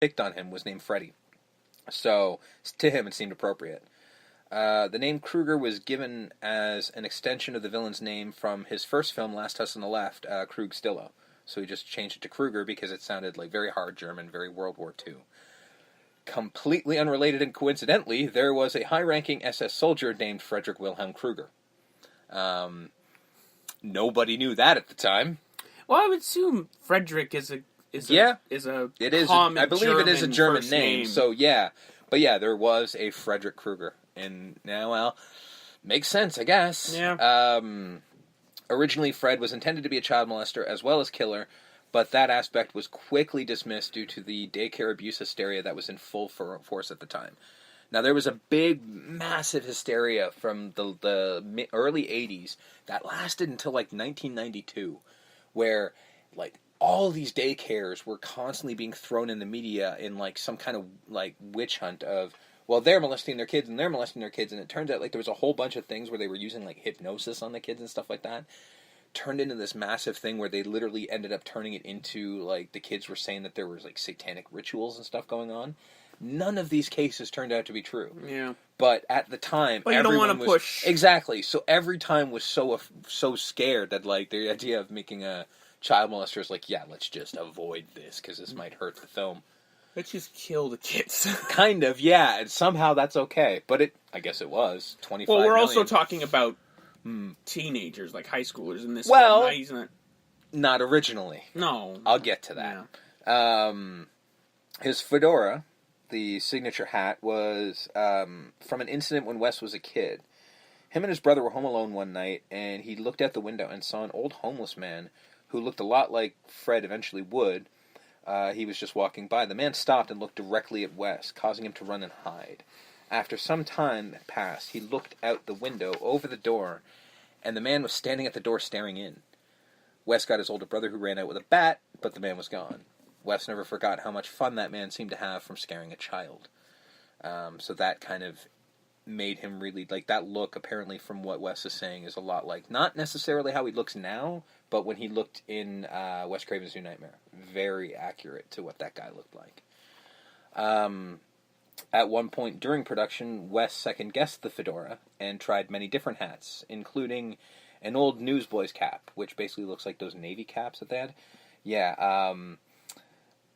picked on him was named Freddy. So, to him, it seemed appropriate. The name Krueger was given as an extension of the villain's name from his first film, Last House on the Left, Krug Stillo. So he just changed it to Krueger because it sounded like very hard German, very World War II. Completely unrelated and coincidentally, there was a high-ranking SS soldier named Frederick Wilhelm Krueger. Nobody knew that at the time. Well, I would assume Frederick is a common I believe German it is a German first name. So yeah, but yeah, there was a Frederick Krueger, and now makes sense, I guess. Yeah. Originally, Fred was intended to be a child molester as well as killer, but that aspect was quickly dismissed due to the daycare abuse hysteria that was in full force at the time. Now, there was a big, massive hysteria from the early 80s that lasted until, 1992, where, all these daycares were constantly being thrown in the media in, some kind of, witch hunt of, well, they're molesting their kids, and they're molesting their kids, and it turns out, there was a whole bunch of things where they were using, hypnosis on the kids and stuff like that. Turned into this massive thing where they literally ended up turning it into, the kids were saying that there was, satanic rituals and stuff going on. None of these cases turned out to be true. Yeah. But at the time, you don't want to push. Exactly. So every time was so scared that, the idea of making a child molester is yeah, let's just avoid this because this might hurt the film. Let's just kill the kids. Kind of, yeah. And somehow that's okay. But I guess it was 25 Well, we're million. also talking about teenagers, high schoolers in this well, film. He's not originally. No. I'll get to that. Yeah. His fedora, the signature hat, was from an incident when Wes was a kid. Him and his brother were home alone one night, and he looked out the window and saw an old homeless man who looked a lot like Fred eventually would. He was just walking by. The man stopped and looked directly at Wes, causing him to run and hide. After some time passed, he looked out the window over the door, and the man was standing at the door staring in. Wes got his older brother, who ran out with a bat, but the man was gone. Wes never forgot how much fun that man seemed to have from scaring a child. So that kind of made him really, that look, apparently, from what Wes is saying, is a lot not necessarily how he looks now, but when he looked in Wes Craven's New Nightmare. Very accurate to what that guy looked like. At one point during production, Wes second-guessed the fedora and tried many different hats, including an old newsboy's cap, which basically looks like those Navy caps that they had. Yeah,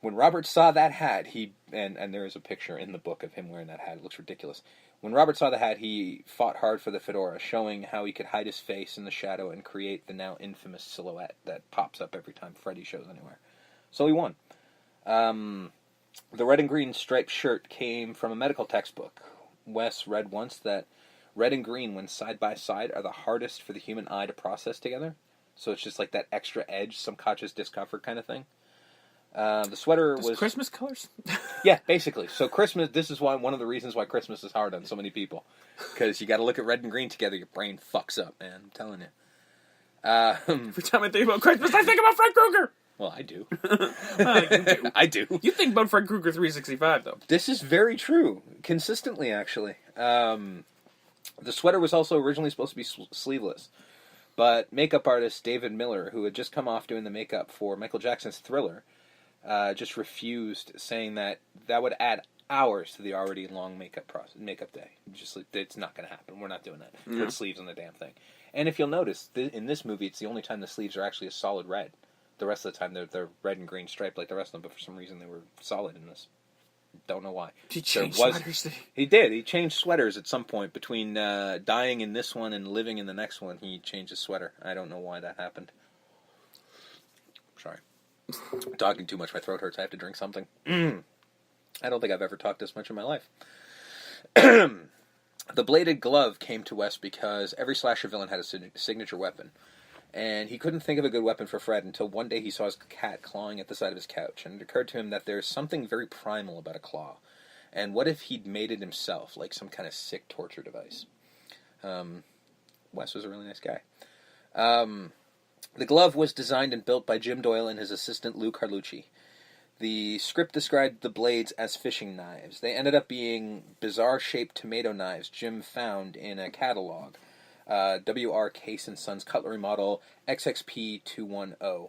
when Robert saw that hat, and there is a picture in the book of him wearing that hat. It looks ridiculous. When Robert saw the hat, he fought hard for the fedora, showing how he could hide his face in the shadow and create the now infamous silhouette that pops up every time Freddy shows anywhere. So he won. The red and green striped shirt came from a medical textbook. Wes read once that red and green, when side by side, are the hardest for the human eye to process together. So it's just that extra edge, some conscious discomfort kind of thing. The sweater was Christmas colors. Yeah, basically. So Christmas. This is one of the reasons why Christmas is hard on so many people, because you got to look at red and green together. Your brain fucks up, man. I'm telling you. Every time I think about Christmas, I think about Fred Krueger. Well, I do. Well, you do. I do. You think about Fred Krueger 365, though. This is very true. Consistently, actually. The sweater was also originally supposed to be sleeveless, but makeup artist David Miller, who had just come off doing the makeup for Michael Jackson's Thriller, just refused, saying that would add hours to the already long makeup day. Just it's not going to happen. We're not doing that. Put sleeves on the damn thing. And if you'll notice, in this movie, it's the only time the sleeves are actually a solid red. The rest of the time, they're red and green striped like the rest of them, but for some reason they were solid in this. Don't know why. He changed sweaters. He did. He changed sweaters at some point. Between dying in this one and living in the next one, he changed his sweater. I don't know why that happened. Sorry. I'm talking too much. My throat hurts. I have to drink something. I don't think I've ever talked this much in my life. The bladed glove came to Wes because every slasher villain had a signature weapon. And he couldn't think of a good weapon for Fred until one day he saw his cat clawing at the side of his couch. And it occurred to him that there's something very primal about a claw. And what if he'd made it himself, like some kind of sick torture device? Wes was a really nice guy. The glove was designed and built by Jim Doyle and his assistant Lou Carlucci. The script described the blades as fishing knives. They ended up being bizarre-shaped tomato knives Jim found in a catalog. W.R. Case & Sons cutlery model XXP210.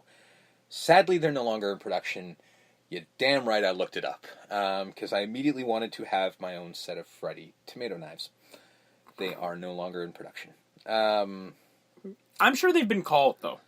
Sadly, they're no longer in production. You damn right I looked it up. Because I immediately wanted to have my own set of Freddy tomato knives. They are no longer in production. I'm sure they've been called, though.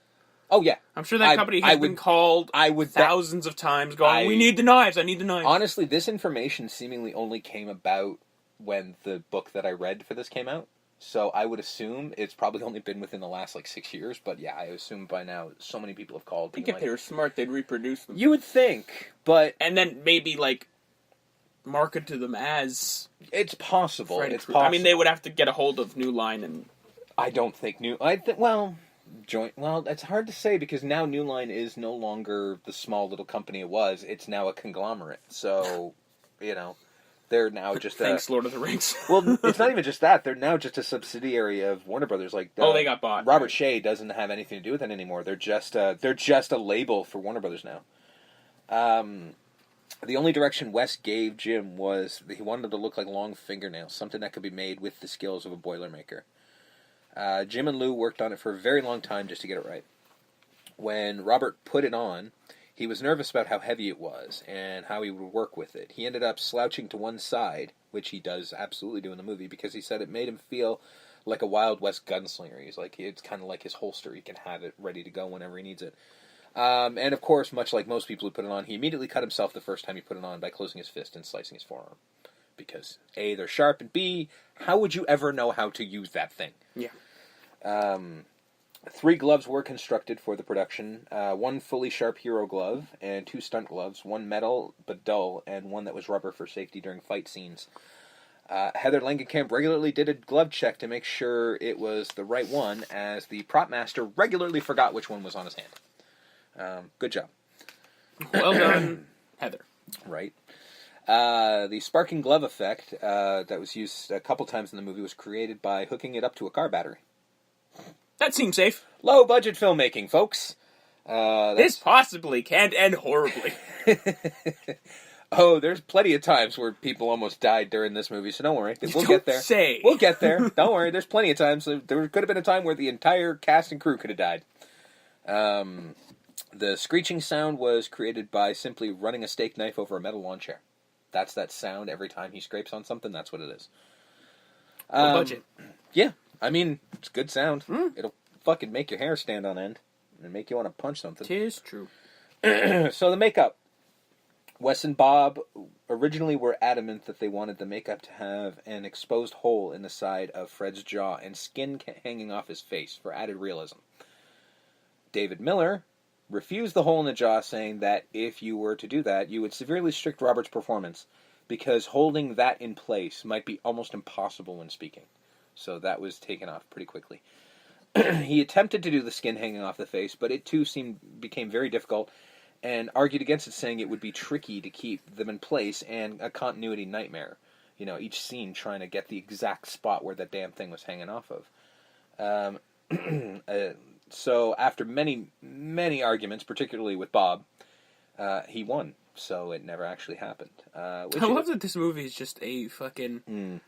Oh, yeah. I'm sure that company has been called thousands of times going, we need the knives, I need the knives. Honestly, this information seemingly only came about when the book that I read for this came out. So I would assume it's probably only been within the last, 6 years. But yeah, I assume by now so many people have called. I think if they were smart, they'd reproduce them. You would think, but... And then maybe, market to them as... It's possible. It's possible. I mean, they would have to get a hold of New Line and... I don't think it's hard to say because now New Line is no longer the small little company it was. It's now a conglomerate. So, they're now just Thanks, Lord of the Rings. Well, it's not even just that. They're now just a subsidiary of Warner Brothers. They got bought. Robert Shea doesn't have anything to do with it anymore. They're just a label for Warner Brothers now. The only direction Wes gave Jim was he wanted it to look like long fingernails, something that could be made with the skills of a Boilermaker. Jim and Lou worked on it for a very long time just to get it right. When Robert put it on, he was nervous about how heavy it was and how he would work with it. He ended up slouching to one side, which he does absolutely do in the movie, because he said it made him feel like a Wild West gunslinger. He's like, it's kind of like his holster. He can have it ready to go whenever he needs it. And of course, much like most people who put it on, he immediately cut himself the first time he put it on by closing his fist and slicing his forearm. Because A, they're sharp, and B, how would you ever know how to use that thing? Yeah. 3 gloves were constructed for the production. 1 fully sharp hero glove and 2 stunt gloves. 1 metal but dull, and 1 that was rubber for safety during fight scenes. Heather Langenkamp regularly did a glove check to make sure it was the right one, as the prop master regularly forgot which one was on his hand. Good job. Well done, Heather. Right. The sparking glove effect that was used a couple times in the movie was created by hooking it up to a car battery. That seems safe. Low-budget filmmaking, folks. This possibly can't end horribly. Oh, there's plenty of times where people almost died during this movie, so don't worry. We'll get there. We'll get there. Don't worry. There's plenty of times. There could have been a time where the entire cast and crew could have died. The screeching sound was created by simply running a steak knife over a metal lawn chair. That's that sound every time he scrapes on something. That's what it is. Budget. Yeah. I mean, it's good sound. It'll fucking make your hair stand on end and make you want to punch something. 'Tis true. So the makeup. Wes and Bob originally were adamant that they wanted the makeup to have an exposed hole in the side of Fred's jaw and skin hanging off his face for added realism. David Miller refused the hole in the jaw, saying that if you were to do that, you would severely restrict Robert's performance, because holding that in place might be almost impossible when speaking. So that was taken off pretty quickly. He attempted to do the skin hanging off the face, but it too became very difficult, and argued against it, saying it would be tricky to keep them in place and a continuity nightmare. Each scene trying to get the exact spot where that damn thing was hanging off of. So after many, many arguments, particularly with Bob, he won. So it never actually happened. I love that this movie is just a fucking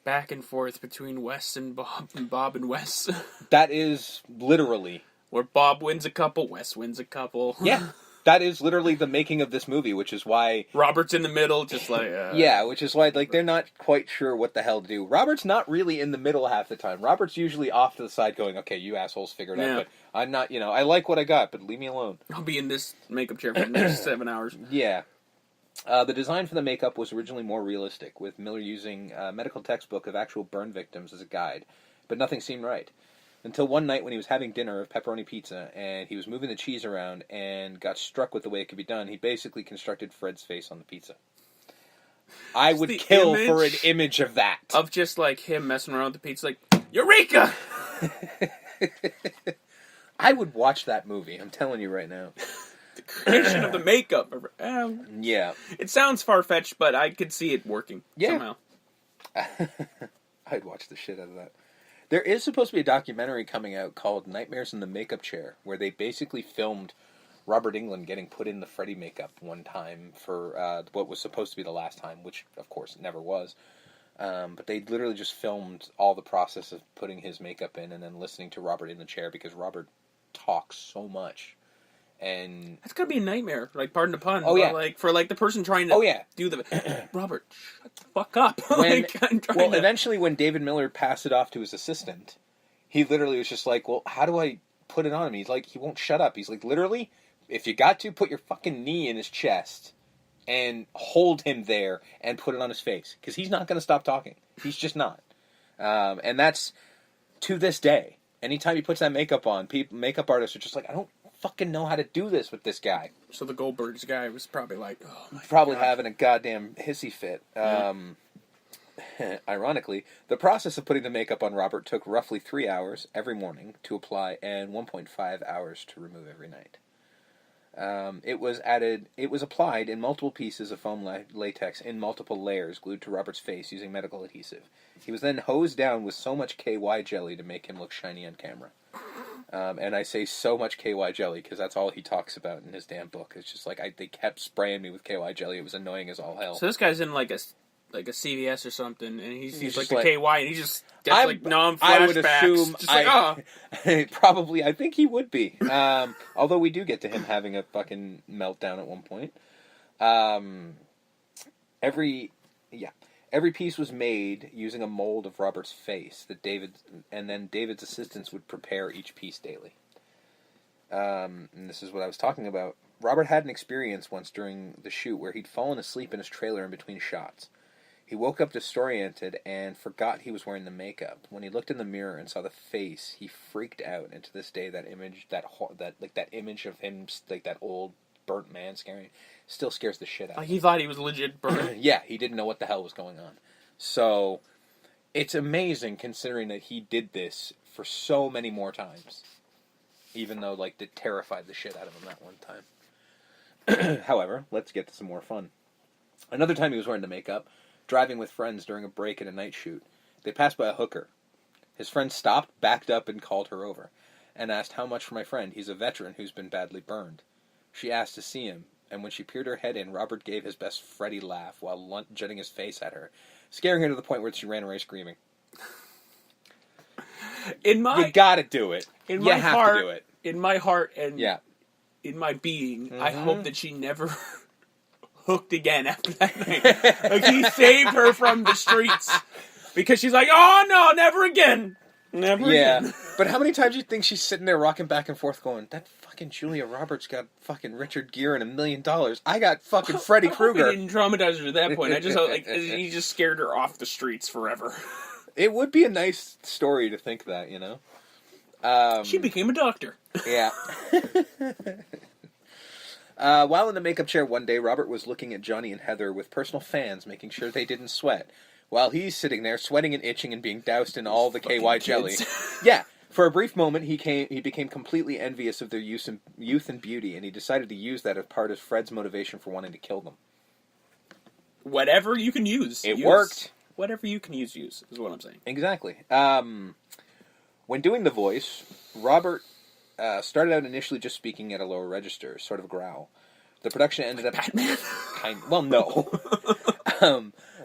back and forth between Wes and Bob and Wes. That is literally... Where Bob wins a couple, Wes wins a couple. Yeah. That is literally the making of this movie, which is why... Robert's in the middle, just like... Yeah, which is why they're not quite sure what the hell to do. Robert's not really in the middle half the time. Robert's usually off to the side going, okay, you assholes figure it out, but I'm not, I like what I got, but leave me alone. I'll be in this makeup chair for the next 7 hours. Yeah. The design for the makeup was originally more realistic, with Miller using a medical textbook of actual burn victims as a guide, but nothing seemed right. Until one night when he was having dinner of pepperoni pizza, and he was moving the cheese around and got struck with the way it could be done, he basically constructed Fred's face on the pizza. I would kill for an image of that. Of just like him messing around with the pizza, like, Eureka! I would watch that movie, I'm telling you right now. The creation of the makeup. Yeah. It sounds far-fetched, but I could see it working somehow. I'd watch the shit out of that. There is supposed to be a documentary coming out called Nightmares in the Makeup Chair, where they basically filmed Robert Englund getting put in the Freddy makeup one time for what was supposed to be the last time, which, of course, never was. But they literally just filmed all the process of putting his makeup in and then listening to Robert in the chair, because Robert talks so much. And that's gotta be a nightmare. Like, pardon the pun. Oh, yeah. Like, for, like, the person trying to do the... Robert, shut the fuck up. Eventually when David Miller passed it off to his assistant, he literally was just like, well, how do I put it on him? He's like, he won't shut up. He's like, literally, if you got to, put your fucking knee in his chest and hold him there and put it on his face. Because he's not going to stop talking. He's just not. And that's, to this day, anytime he puts that makeup on, makeup artists are just like, I don't fucking know how to do this with this guy. So the Goldbergs guy was probably like, oh my Probably God. having a goddamn hissy fit. Ironically, the process of putting the makeup on Robert took roughly 3 hours every morning to apply and 1.5 hours to remove every night. It was applied in multiple pieces of foam latex in multiple layers glued to Robert's face using medical adhesive. He was then hosed down with so much KY jelly to make him look shiny on camera. And I say so much KY jelly because that's all he talks about in his damn book. It's just like, they kept spraying me with KY jelly. It was annoying as all hell. So this guy's in like a CVS or something, and he's like the KY, and he just gets like flashbacks. I would assume, probably, I think he would be. Although we do get to him having a fucking meltdown at one point. Every piece was made using a mold of Robert's face and then David's assistants would prepare each piece daily. And this is what I was talking about. Robert had an experience once during the shoot where he'd fallen asleep in his trailer in between shots. He woke up disoriented and forgot he was wearing the makeup. When he looked in the mirror and saw the face, he freaked out. And to this day, that image of him, like that old burnt man scaring, still scares the shit out of him. He thought he was legit burnt. Yeah, he didn't know what the hell was going on. So, it's amazing considering that he did this for so many more times. Even though, like, it terrified the shit out of him that one time. However, let's get to some more fun. Another time he was wearing the makeup, driving with friends during a break at a night shoot. They passed by a hooker. His friend stopped, backed up, and called her over, and asked how much for my friend. He's a veteran who's been badly burned. She asked to see him, and when she peered her head in, Robert gave his best Freddy laugh while jutting his face at her, scaring her to the point where she ran away screaming. You gotta do it. You have to do it. In my heart and in my being, I hope that she never hooked again after that night. Like, he saved her from the streets. Because she's like, oh no, never again. Never again. But how many times do you think she's sitting there rocking back and forth going, that fucking Julia Roberts got fucking Richard Gere and $1 million. I got fucking Freddy Krueger. He didn't traumatize her to that point. I just he just scared her off the streets forever. It would be a nice story to think that, you know? She became a doctor. Yeah. While in the makeup chair one day, Robert was looking at Johnny and Heather with personal fans, making sure they didn't sweat. While he's sitting there, sweating and itching and being doused in all the KY jelly. Yeah. For a brief moment, he became completely envious of their youth and beauty, and he decided to use that as part of Fred's motivation for wanting to kill them. Whatever you can use. It worked. Whatever you can use is what I'm saying. Exactly. When doing the voice, Robert started out initially just speaking at a lower register, sort of a growl. The production ended up... Batman? Well, no.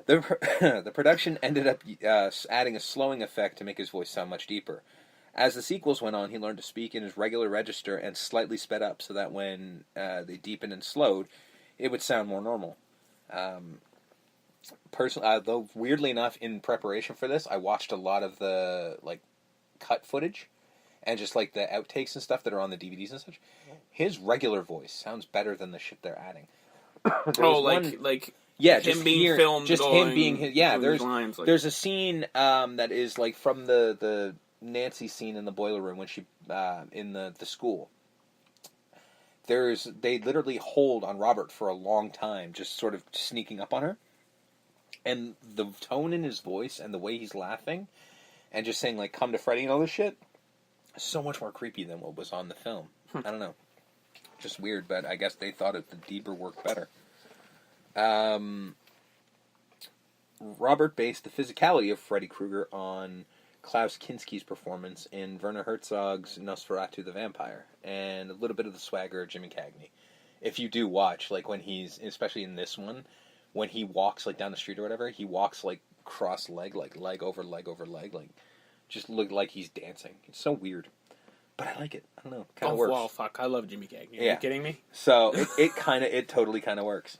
The production ended up adding a slowing effect to make his voice sound much deeper. As the sequels went on, he learned to speak in his regular register and slightly sped up so that when they deepened and slowed, it would sound more normal. Though weirdly enough, in preparation for this, I watched a lot of the cut footage and just the outtakes and stuff that are on the DVDs and such. His regular voice sounds better than the shit they're adding. Him being filmed, just him being his. Yeah, there's a scene that is from the Nancy scene in the boiler room when she in the school. They literally hold on Robert for a long time, just sort of sneaking up on her. And the tone in his voice and the way he's laughing and just saying, come to Freddy and all this shit, is so much more creepy than what was on the film. I don't know. Just weird, but I guess they thought the deeper worked better. Robert based the physicality of Freddy Krueger on Klaus Kinski's performance in Werner Herzog's Nosferatu the Vampire, and a little bit of the swagger of Jimmy Cagney. If you do watch, when he's, especially in this one, when he walks down the street or whatever, he walks cross leg, leg over leg over leg, just look like he's dancing. It's so weird. but I like it. I don't know. Kind of works. Well, fuck. I love Jimmy Cagney. Are you kidding me? So it totally kind of works.